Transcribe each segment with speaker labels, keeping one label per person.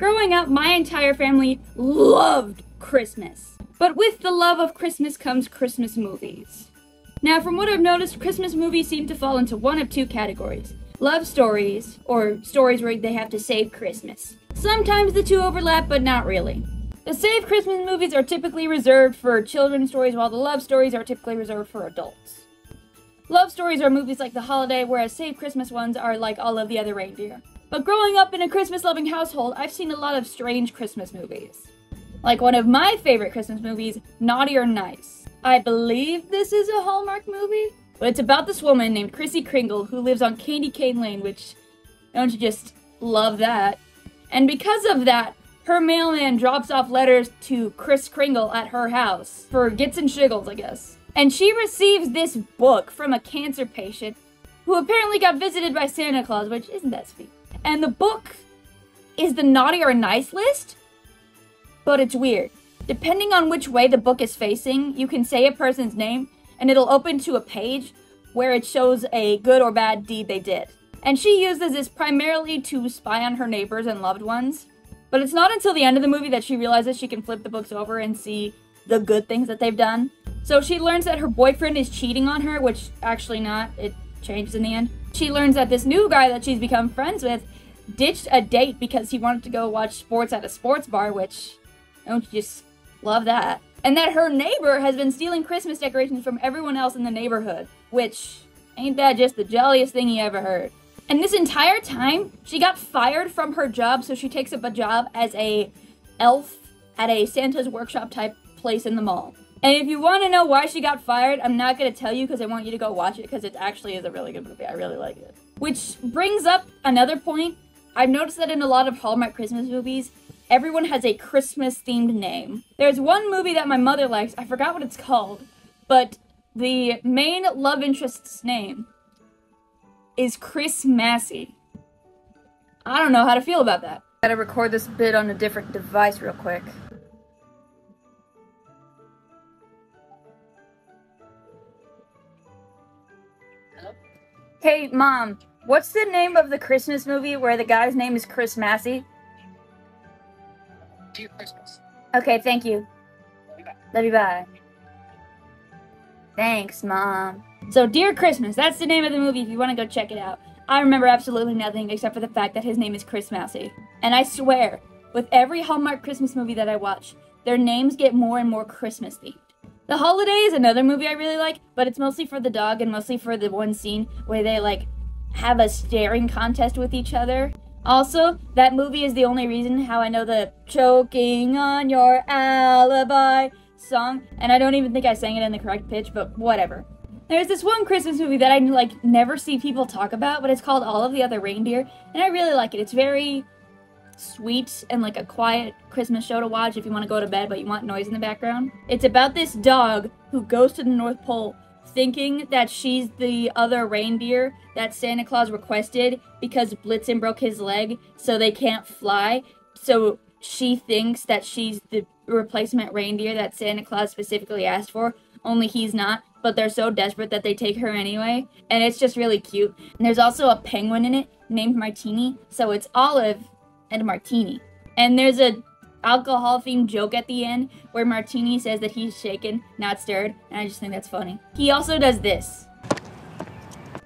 Speaker 1: Growing up, my entire family loved Christmas. But with the love of Christmas comes Christmas movies. Now, from what I've noticed, Christmas movies seem to fall into one of two categories. Love stories, or stories where they have to save Christmas. Sometimes the two overlap, but not really. The Save Christmas movies are typically reserved for children's stories, while the love stories are typically reserved for adults. Love stories are movies like The Holiday, whereas Save Christmas ones are like All of the Other Reindeer. But growing up in a Christmas-loving household, I've seen a lot of strange Christmas movies. Like one of my favorite Christmas movies, Naughty or Nice. I believe this is a Hallmark movie, but it's about this woman named Chrissy Kringle who lives on Candy Cane Lane, which, don't you just love that? And because of that, her mailman drops off letters to Kris Kringle at her house for gits and shiggles, I guess. And she receives this book from a cancer patient who apparently got visited by Santa Claus, which isn't that sweet. And the book is the Naughty or Nice list, but it's weird. Depending on which way the book is facing, you can say a person's name, and it'll open to a page where it shows a good or bad deed they did. And she uses this primarily to spy on her neighbors and loved ones. But it's not until the end of the movie that she realizes she can flip the books over and see the good things that they've done. So she learns that her boyfriend is cheating on her, which actually not, it changes in the end. She learns that this new guy that she's become friends with ditched a date because he wanted to go watch sports at a sports bar, which, don't you just love that? And that her neighbor has been stealing Christmas decorations from everyone else in the neighborhood, which, ain't that just the jolliest thing you ever heard? And this entire time, she got fired from her job, so she takes up a job as a elf at a Santa's Workshop type place in the mall. And if you want to know why she got fired, I'm not going to tell you because I want you to go watch it because it actually is a really good movie. I really like it. Which brings up another point. I've noticed that in a lot of Hallmark Christmas movies, everyone has a Christmas-themed name. There's one movie that my mother likes, I forgot what it's called, but the main love interest's name is Chris Massey. I don't know how to feel about that. Gotta record this bit on a different device real quick. Hey, Mom, what's the name of the Christmas movie where the guy's name is Chris Massey?
Speaker 2: Dear Christmas.
Speaker 1: Okay, thank you.
Speaker 2: Love you, bye.
Speaker 1: Love you, bye. Thanks, Mom. So, Dear Christmas, that's the name of the movie if you want to go check it out. I remember absolutely nothing except for the fact that his name is Chris Massey. And I swear, with every Hallmark Christmas movie that I watch, their names get more and more Christmas themed. The Holiday is another movie I really like, but it's mostly for the dog and mostly for the one scene where they, like, have a staring contest with each other. Also, that movie is the only reason how I know the Choking on Your Alibi song, and I don't even think I sang it in the correct pitch, but whatever. There's this one Christmas movie that I, like, never see people talk about, but it's called All of the Other Reindeer, and I really like it. It's very sweet and like a quiet Christmas show to watch if you want to go to bed but you want noise in the background. It's about this dog who goes to the North Pole thinking that she's the other reindeer that Santa Claus requested because Blitzen broke his leg so they can't fly. So she thinks that she's the replacement reindeer that Santa Claus specifically asked for, only he's not. But they're so desperate that they take her anyway, and it's just really cute. And there's also a penguin in it named Martini, so it's Olive and Martini. And there's a alcohol-themed joke at the end where Martini says that he's shaken, not stirred, and I just think that's funny. He also does this.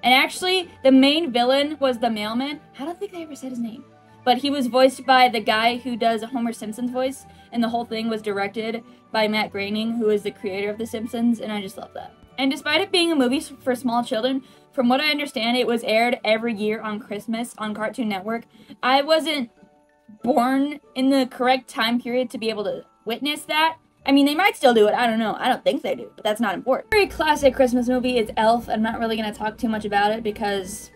Speaker 1: And actually, the main villain was the mailman. I don't think they ever said his name. But he was voiced by the guy who does Homer Simpson's voice, and the whole thing was directed by Matt Groening, who is the creator of The Simpsons, and I just love that. And despite it being a movie for small children, from what I understand, it was aired every year on Christmas on Cartoon Network. I wasn't born in the correct time period to be able to witness that. I mean, they might still do it, I don't know. I don't think they do, but that's not important. A very classic Christmas movie is Elf. I'm not really going to talk too much about it because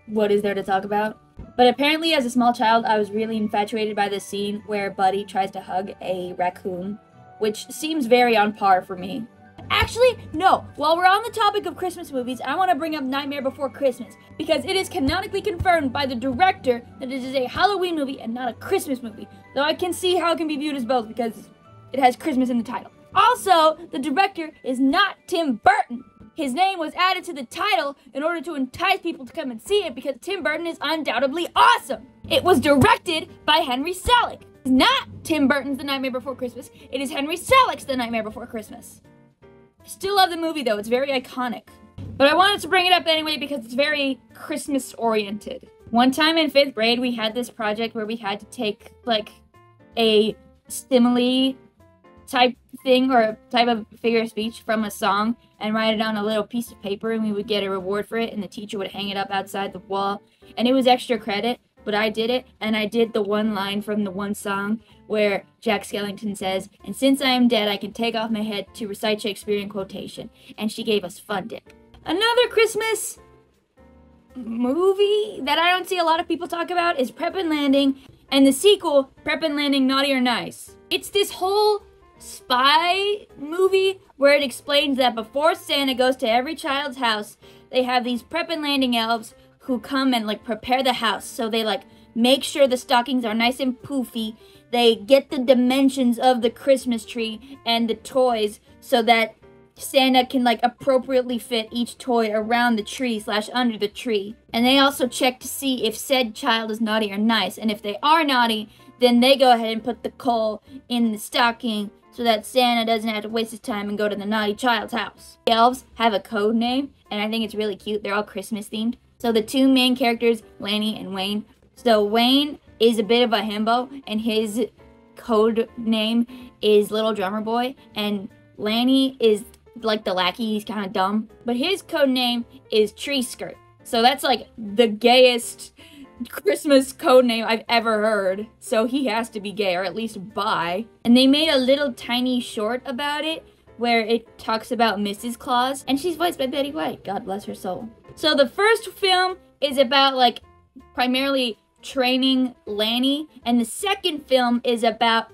Speaker 1: what is there to talk about? But apparently as a small child, I was really infatuated by this scene where Buddy tries to hug a raccoon, which seems very on par for me. Actually, no. While we're on the topic of Christmas movies, I want to bring up Nightmare Before Christmas, because it is canonically confirmed by the director that it is a Halloween movie and not a Christmas movie, though I can see how it can be viewed as both because it has Christmas in the title. Also, the director is not Tim Burton. His name was added to the title in order to entice people to come and see it because Tim Burton is undoubtedly awesome. It was directed by Henry Selick. It's not Tim Burton's The Nightmare Before Christmas. It is Henry Selick's The Nightmare Before Christmas. I still love the movie though, it's very iconic. But I wanted to bring it up anyway because it's very Christmas oriented. One time in 5th grade, we had this project where we had to take like a simile type thing or a type of figure of speech from a song and write it on a little piece of paper, and we would get a reward for it, and the teacher would hang it up outside the wall. And it was extra credit, but I did it, and I did the one line from the one song where Jack Skellington says, "And since I am dead, I can take off my head to recite Shakespearean quotation." And she gave us Fun Dip. Another Christmas movie that I don't see a lot of people talk about is Prep and Landing, and the sequel, Prep and Landing Naughty or Nice. It's this whole spy movie where it explains that before Santa goes to every child's house, they have these Prep and Landing elves who come and like prepare the house. So they like make sure the stockings are nice and poofy. They get the dimensions of the Christmas tree and the toys so that Santa can like appropriately fit each toy around the tree / under the tree. And they also check to see if said child is naughty or nice. And if they are naughty, then they go ahead and put the coal in the stocking so that Santa doesn't have to waste his time and go to the naughty child's house. The elves have a code name, and I think it's really cute. They're all Christmas themed. So the two main characters, Lanny and Wayne. So Wayne is a bit of a himbo, and his code name is Little Drummer Boy, and Lanny is like the lackey. He's kind of dumb, but his code name is Tree Skirt. So that's like the gayest Christmas code name I've ever heard. So he has to be gay, or at least bi. And they made a little tiny short about it where it talks about Mrs. Claus, and she's voiced by Betty White. God bless her soul. So the first film is about like primarily training Lanny, and the second film is about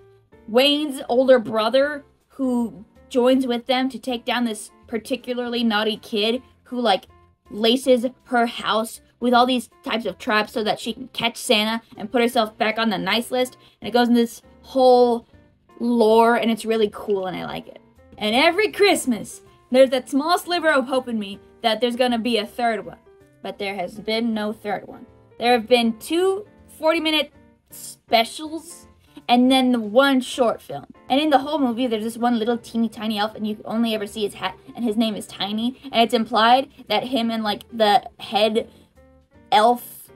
Speaker 1: Wayne's older brother who joins with them to take down this particularly naughty kid who like laces her house with all these types of traps so that she can catch Santa and put herself back on the nice list. And it goes in this whole lore, and it's really cool, and I like it. And every Christmas, there's that small sliver of hope in me that there's gonna be a third one. But there has been no third one. There have been 2 40-minute specials, and then the one short film. And in the whole movie, there's this one little teeny tiny elf, and you only ever see his hat, and his name is Tiny. And it's implied that him and like the head elf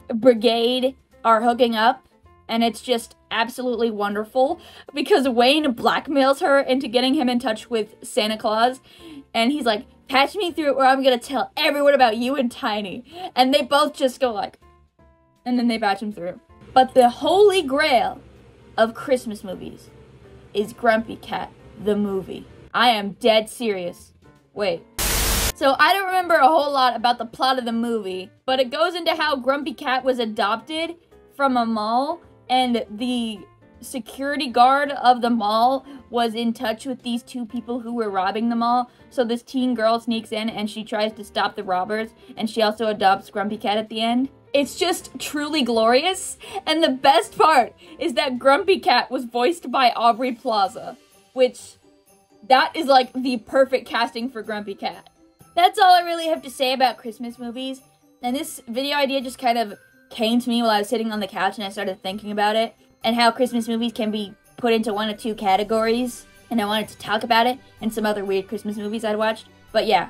Speaker 1: brigade are hooking up, and it's just absolutely wonderful because Wayne blackmails her into getting him in touch with Santa Claus, and he's like, "Patch me through or I'm gonna tell everyone about you and Tiny." And they both just go like, and then they patch him through. But the holy grail of Christmas movies is Grumpy Cat, the movie. I am dead serious. Wait. So I don't remember a whole lot about the plot of the movie, but it goes into how Grumpy Cat was adopted from a mall, and the security guard of the mall was in touch with these 2 people who were robbing the mall. So this teen girl sneaks in and she tries to stop the robbers, and she also adopts Grumpy Cat at the end. It's just truly glorious, and the best part is that Grumpy Cat was voiced by Aubrey Plaza, which that is like the perfect casting for Grumpy Cat. That's all I really have to say about Christmas movies, and this video idea just kind of came to me while I was sitting on the couch and I started thinking about it, and how Christmas movies can be put into 1 of 2 categories, and I wanted to talk about it and some other weird Christmas movies I'd watched, but yeah.